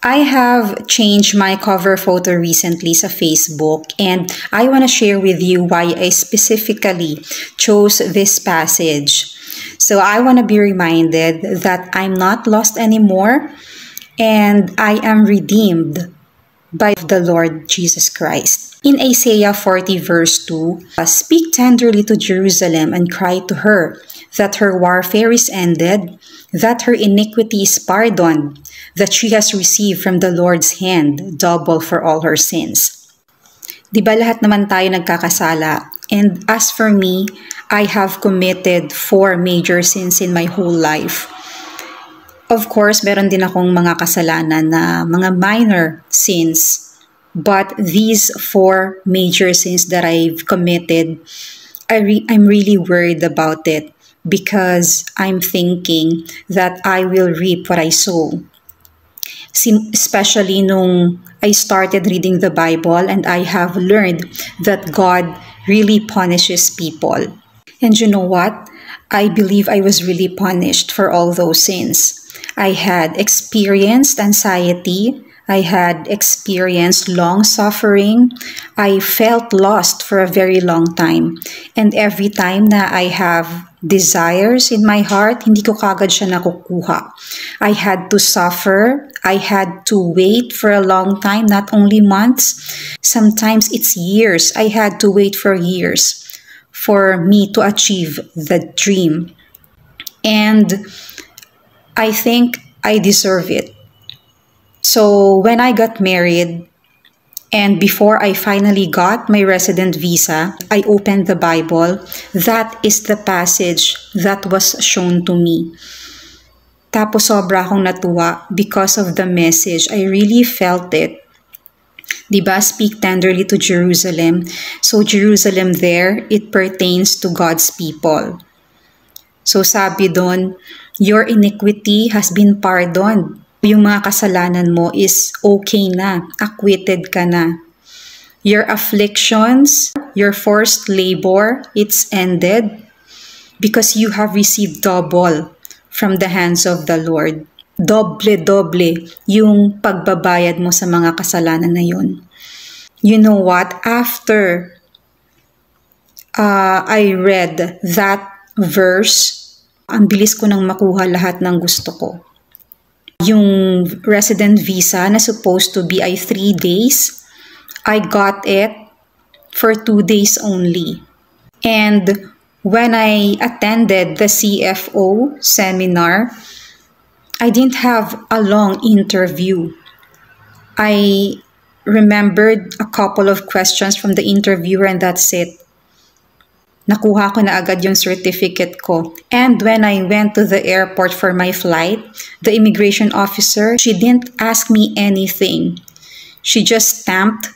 I have changed my cover photo recently sa Facebook, and I want to share with you why I specifically chose this passage. So I want to be reminded that I'm not lost anymore and I am redeemed by the Lord Jesus Christ. In Isaiah 40 verse 2, speak tenderly to Jerusalem and cry to her that her warfare is ended, that her iniquity is pardoned, that she has received from the Lord's hand double for all her sins. Di ba lahat naman tayo nagkakasala? And as for me, I have committed 4 major sins in my whole life. Of course, meron din akong mga kasalanan na mga minor sins. But these 4 major sins that I've committed, I'm really worried about it because I'm thinking that I will reap what I sow. Especially nung I started reading the Bible and I have learned that God really punishes people. And you know what? I believe I was really punished for all those sins. I had experienced anxiety. I had experienced long suffering. I felt lost for a very long time. And every time na I have desires in my heart, hindi ko kagad siya nakukuha. I had to suffer. I had to wait for a long time, not only months. Sometimes it's years. I had to wait for years for me to achieve the dream. And I think I deserve it. So when I got married and before I finally got my resident visa, I opened the Bible. That is the passage that was shown to me. Tapos sobra akong natuwa because of the message. I really felt it. Diba? Speak tenderly to Jerusalem. So Jerusalem there, it pertains to God's people. So sabi doon, your iniquity has been pardoned. Yung mga kasalanan mo is okay na, acquitted ka na. Your afflictions, your forced labor, it's ended because you have received double from the hands of the Lord. Doble yung pagbabayad mo sa mga kasalanan na yun. You know what? After I read that verse, ang bilis ko nang makuha lahat ng gusto ko. Yung resident visa na supposed to be 3 days, I got it for 2 days only. And when I attended the CFO seminar, I didn't have a long interview. I remembered a couple of questions from the interviewer and that's it. Nakuha ko na agad yung certificate ko. And when I went to the airport for my flight, the immigration officer, she didn't ask me anything. She just stamped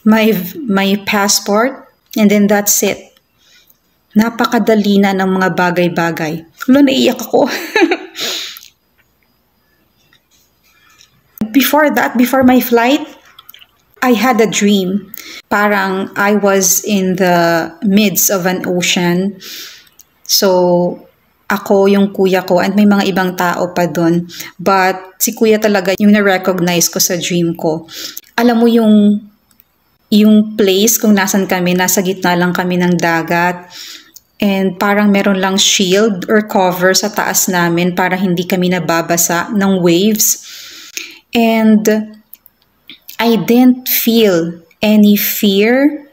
my passport and then that's it. Napakadali na ng mga bagay-bagay. Naiyak ako. Before my flight, I had a dream. Parang I was in the midst of an ocean. So, ako, yung kuya ko, and may mga ibang tao pa dun. But si kuya talaga yung na-recognize ko sa dream ko. Alam mo yung place kung nasan kami, nasa gitna lang kami ng dagat. And parang meron lang shield or cover sa taas namin para hindi kami nababasa ng waves. And I didn't feel any fear.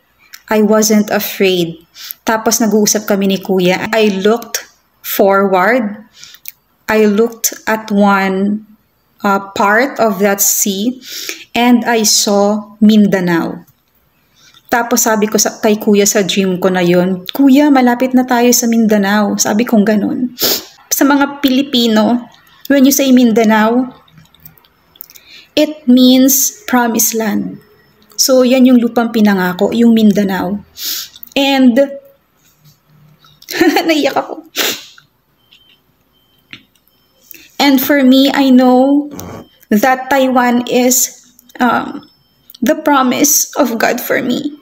I wasn't afraid. Tapos nag-uusap kami ni kuya. I looked forward. I looked at one part of that sea and I saw Mindanao. Tapos sabi ko kay kuya sa dream ko na yun, Kuya, malapit na tayo sa Mindanao. Sabi kong ganun. Sa mga Pilipino, when you say Mindanao, it means promised land. So, yan yung lupang pinangako, yung Mindanao. And, naiyak ako. And for me, I know that Taiwan is the promise of God for me.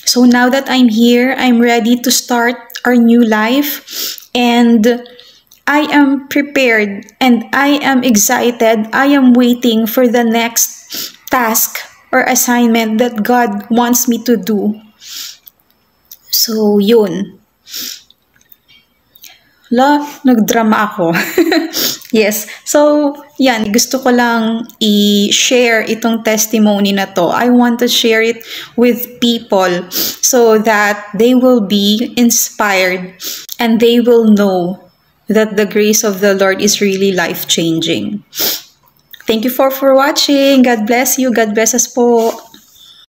So now that I'm here, I'm ready to start our new life. And I am prepared and I am excited. I am waiting for the next task or assignment that God wants me to do. So, yun. Nagdrama ako. Yes. So, yan. Gusto ko lang i-share itong testimony na to. I want to share it with people so that they will be inspired and they will know that the grace of the Lord is really life-changing. Thank you for watching. God bless you. God bless us po.